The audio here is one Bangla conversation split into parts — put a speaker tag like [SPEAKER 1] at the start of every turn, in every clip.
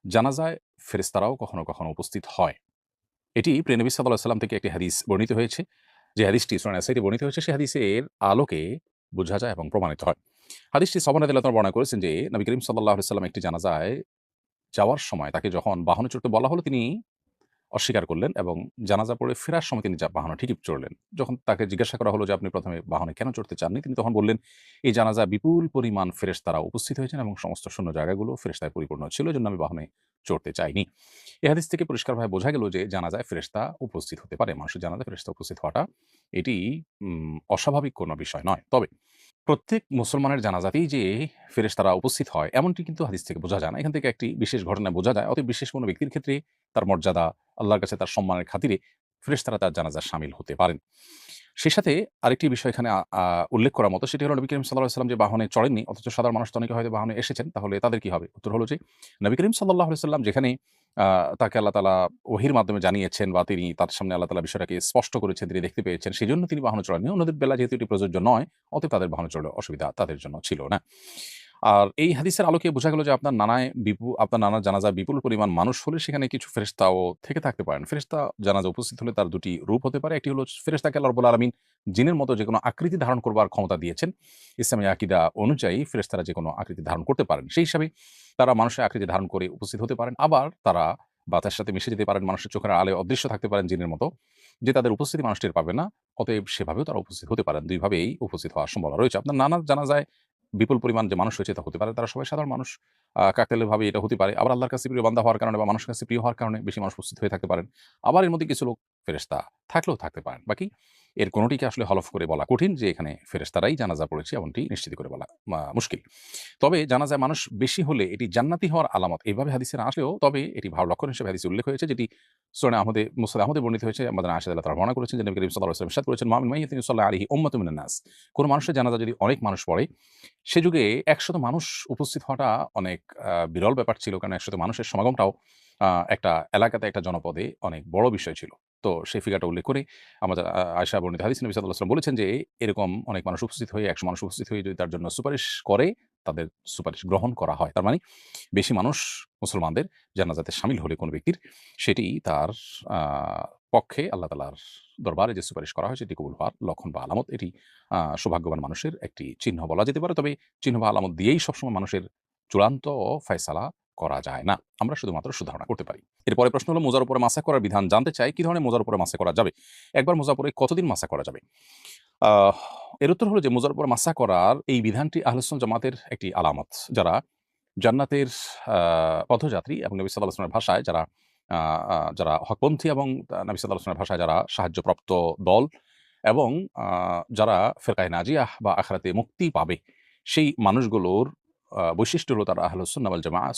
[SPEAKER 1] জানাজায় ফেরেশতারাও কখনো, কখনো উপস্থিত হয়। এটি প্রিয় নবী সাল্লাল্লাহু আলাইহি ওয়াসাল্লাম থেকে একটি হাদিস বর্ণিত হয়েছে। যে হাদিসটি সূরা নাসাইতে বর্ণিত হয়েছে, সে হাদিসের আলোকে বোঝা যায় এবং প্রমাণিত হয়। হাদিসটি সাহাবা রাদিয়াল্লাহু তাআলা বর্ণনা করেছেন যে, নবী করিম সাল্লাল্লাহু আলাইহি ওয়াসাল্লাম একটি জানাজায় যাওয়ার সময় তাকে যখন বাহনে চড়তে বলা হলো, তিনি অস্বীকার করলেন এবং জানাজা পড়ে ফেরার সময় তিনি বাহনে ঠিকই চড়লেন। যখন তাকে জিজ্ঞাসা করা হলো যে, "আপনি ১ম এ বাহনে কেন চড়তে চাননি?" তিনি তখন বললেন, "এই জানাজায় বিপুল পরিমাণ ফেরেশতারা উপস্থিত হয়েছেন এবং সমস্ত শূন্য জায়গাগুলো ফেরেশতায় পরিপূর্ণ ছিল। এজন্য আমি বাহনে চড়তে চাইনি।" এ হাদিস থেকে পরিষ্কারভাবে বোঝা গেল যে, জানাজায় ফেরেশতা উপস্থিত হতে পারে। মানুষের জানাজায় ফেরেশতা উপস্থিত হওয়াটা এটি অস্বাভাবিক কোনো বিষয় নয়। তবে প্রত্যেক মুসলমানের জানাজাতেই যে ফেরেশতারা উপস্থিত হয়, এমনটি কিন্তু হাদিস থেকে বোঝা যায় না। এখান থেকে একটি বিশেষ ঘটনায় বোঝা যায়, অতএব বিশেষ কোনো ব্যক্তির ক্ষেত্রে তার মর্যাদা, আল্লাহর কাছে তার সম্মানের খাতিরে ফেরেশতারা তার জানাজায় শামিল হতে পারেন। সেই সাথে আরেকটি বিষয় এখানে আ আ উল্লেখ করার মতো, সেটি হলো নবী করিম সাল্লাল্লাহু আলাইহি ওয়াসাল্লাম যে বাহনে চড়েননি, অথচ সাধারণ মানুষ তো অনেকে হয়তো বাহনে এসেছেন, তাহলে তাদের কি হবে? উত্তর হলো যে, নবী করিম সাল্লাল্লাহু আলাইহি ওয়াসাল্লাম যেখানে আ তাকে আল্লাহ তাআলা ওহীর মাধ্যমে জানিয়েছেন বা তিনি তার সামনে আল্লাহ তাআলা বিষয়টাকে স্পষ্ট করেছেন, তিনি দেখতে পেয়েছেন, সেজন্য তিনি বাহনে চড়েননি। অন্যদের বেলায় যেহেতু এটি প্রযোজ্য নয়, অতএব তাদের বাহনে চড়লে অসুবিধা তাদের জন্য ছিল না। আর এই হাদিসের আলোকে বোঝা গেল যে, আপনার নানার জানাজায় বিপুল পরিমাণ মানুষ হলে সেখানে কিছু ফেরেশতাও থেকে থাকতে পারেন। ফেরেশতা জানাজায় উপস্থিত হলে তার ২ টি রূপ হতে পারে। একটি হলো ফেরেশতাকে আল্লাহ রাব্বুল আলামিন জিনের মতো যেকোনো আকৃতি ধারণ করবার ক্ষমতা দিয়েছেন। ইসলামী আকীদা অনুযায়ী ফেরেশতারা যেকোনো আকৃতি ধারণ করতে পারেন। সেই হিসাবে তারা মানুষের আকৃতি ধারণ করে উপস্থিত হতে পারেন। আবার তারা বাতাসের সাথে মিশে যেতে পারেন, মানুষের চোখের আড়ালে অদৃশ্য থাকতে পারেন জিনের মতো। যে তাদের উপস্থিতি মানুষ টের পাবে না। অতএব সেভাবেও তারা উপস্থিত হতে পারেন। ২ ভাবেই উপস্থিত হওয়ার সম্ভাবনা রয়েছে। আপনার নানার জানাজায় বিপুল পরিমাণ যে মানুষ হয়েছে তা হতে পারে। তারা সবাই সাধারণ মানুষ। কাকতালীয়ভাবে এটা হতে পারে। আবার আল্লাহর কাছে প্রিয় বান্দা হওয়ার কারণে বা মানুষের কাছে প্রিয় হওয়ার কারণে বেশি মানুষ উপস্থিত হয়ে থাকতে পারেন। আবার এর মধ্যে কিছু লোক ফেরেশতা থাকলেও থাকতে পারেন। বাকি এর কোনটিকে আসলে হলফ করে বলা কঠিন যে এখানে ফেরেশতারাই জানাজা পড়েছে, এমনটি নিশ্চিত করে বলা মুশকিল। তবে জানাজায় মানুষ বেশি হলে এটি জান্নাতি হওয়ার আলামত। এভাবে হাদিসে না আসলেও তবে এটি ভালো লক্ষণ হিসেবে হাদিসে উল্লেখ হয়েছে, যেটি মুসনাদে আহমদে বর্ণিত হয়েছে। আমাদের আয়েশা রাদিয়াল্লাহু তাআলা বর্ণনা করেছেন যে, নবী করিম সাল্লাল্লাহু আলাইহি ওয়াসাল্লাম ইরশাদ করেছেন, "মা মিন মাইয়িতিন ইউসাল্লা আলাইহি উম্মাতুম মিনান নাস।" কোন মানুষের জানাজা যদি অনেক মানুষ পড়ে, সে যুগে ১০০ মানুষ উপস্থিত হওয়াটা অনেক বিরল ব্যাপার ছিল। কারণ ১০০ মানুষের সমাগমটাও একটা এলাকাতে, একটা জনপদে অনেক বড় বিষয় ছিল। তো সেই ফিগারটা উল্লেখ করে আমাদের আয়েশা বর্ণিত হাদিসে নবী সাল্লাল্লাহু আলাইহি ওয়াসাল্লাম বলেছেন যে, এরকম অনেক মানুষ উপস্থিত হয়ে ১০০ মানুষ উপস্থিত হয়ে যদি তার জন্য সুপারিশ করে, তাদের সুপারিশ গ্রহণ করা হয়। তার মানে বেশি মানুষ মুসলমানদের জানাজাতে শামিল হলে কোন ব্যক্তির, সেটি তার আ পক্ষে আল্লাহ তাআলার দরবারে যে সুপারিশ করা হয় সেটি কবুল হওয়ার লক্ষণ বা আলামত। এটি সৌভাগ্যবান মানুষের একটি চিহ্ন বলা যেতে পারে। তবে চিহ্ন বা আলামত দিয়েই সবসময় মানুষের চূড়ান্ত ফায়সালা করা যায় না। আমরা শুধুমাত্র সুধারণা করতে পারি। এরপরের প্রশ্ন হলো, মোজার উপরে মাসা করার বিধান জানতে চাই। কি ধরনের মোজার উপরে মাসা করা যাবে? একবার মোজা পরে কতদিন মাসা করা যাবে? আহ এর উত্তর হলো যে, মোজার উপর মাসা করার এই বিধানটি আহলে সুন্নাহ জামাতের একটি আলামত। যারা জান্নাতের আ পথযাত্রী এবং নবী সাল্লাল্লাহু আলাইহি ওয়াসাল্লামের ভাষায় যারা আ আ যারা হকপন্থী এবং নবী সাল্লাল্লাহু আলাইহি ওয়াসাল্লামের ভাষায় যারা সাহায্যপ্রাপ্ত দল এবং যারা ফিরকায়ে নাজিয়াহ বা আখিরাতে মুক্তি পাবে, সেই মানুষগুলোর বৈশিষ্ট্য হলো তারা আহলুস সুন্নাহ ওয়াল জামাআহ, আ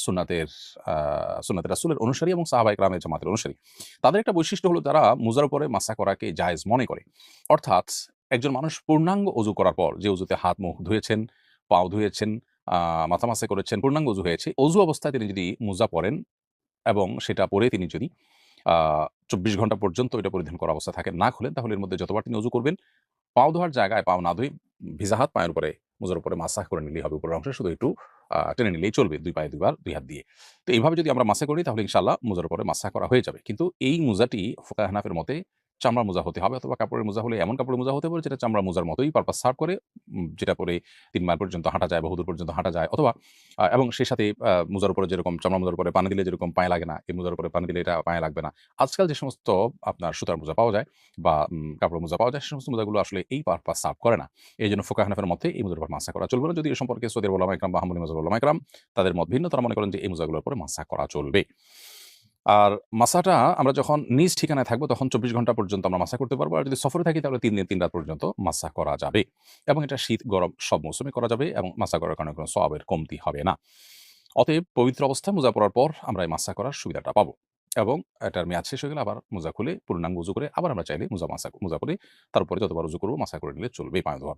[SPEAKER 1] সুন্নাতে রাসূলের অনুসারী এবং সাহাবায়ে কেরামের জামাতের অনুসারী। তাদের একটা বৈশিষ্ট্য হলো তারা মুজার উপরে মাসা করাকে জায়েজ মনে করে। অর্থাৎ একজন মানুষ পূর্ণাঙ্গ ওযু করার পর, যে ওযুতে হাত মুখ ধুয়েছেন, পাও ধুয়েছেন, আ মাথা মাসাজ করেছেন, পূর্ণাঙ্গ ওযু হয়েছে। ওযু অবস্থায় তিনি যদি মুজা পরেন এবং সেটা পরে তিনি যদি আ ২৪ ঘন্টা পর্যন্ত এটা পরিধান করা অবস্থায় থাকেন, না খুলেন, তাহলে এর মধ্যে যতবার তিনি ওযু করবেন, পাও ধোয়ার জায়গায় পাও না ধুয়ে ভিজা হাত পায়ের উপরে, মোজার উপরে মাসাহ করে নিলেই হবে। উপরের অংশে শুধু একটু টেনে নিলেই চলবে ২ পায়ে ২ বার ২ হাত দিয়ে। তো এইভাবে যদি আমরা মাসা করি, তাহলে ইনশাআল্লাহ মোজার উপরে মাসাহ করা হয়ে যাবে। কিন্তু এই মোজাটি ফুকাহে হানাফির মতে চামড়ার মোজা হতে হবে, অথবা কাপড়ের মোজা হলে এমন কাপড়ের মোজা হতে পারে যেটা চামড়ার মোজার মতোই পারপাস সার্ভ করে, যেটা পরে ৩ মাইল পর্যন্ত হাঁটা যায়, বহুদূর পর্যন্ত হাঁটা যায়, অথবা এবং সেই সাথে মোজার উপরে যেরকম চামড়ার মোজার উপরে পানি দিলে যেরকম পায়ে লাগে না, এই মোজার উপরে পানি দিলে এটা পায়ে লাগবে না। আজকাল যে সমস্ত আপনার সুতার মোজা পাওয়া যায় বা কাপড়ের মোজা পাওয়া যায়, সে সমস্ত মোজাগুলো আসলে এই পারপাস সার্ভ করে না। এইজন্য ফুকাহে হানাফির মতে এই মোজার উপর মাসা করা চলবে না। যদি এ সম্পর্কে সৌদির উলামা ইকরাম বা হাম্বলী মাযহাবের উলামা ইকরাম তাদের মত ভিন্ন। তারা মনে করেন যে এই মোজাগুলোর উপরে মাসা করা চলবে। আর মাসাটা আমরা যখন নিজ ঠিকানায় থাকবো তখন ২৪ ঘন্টা পর্যন্ত আমরা মাসা করতে পারবো। আর যদি সফরে থাকি তাহলে ৩ দিন ৩ রাত পর্যন্ত মাসা করা যাবে। এবং এটা শীত, গরম সব মৌসুমে করা যাবে এবং মাসা করার কারণে কোনো সওয়াবের কমতি হবে না। অতএব পবিত্র অবস্থায় মোজা পরার পর আমরা এই মাসা করার সুবিধাটা পাবো। এবং এটার মেয়াদ শেষ হয়ে গেলে আবার মোজা খুলে পূর্ণাঙ্গ ওযু করে আবার আমরা চাইলে মোজা করে তার উপরে যতবার ওযু করব মাসা করে নিলে চলবে পায়ে ধোয়ার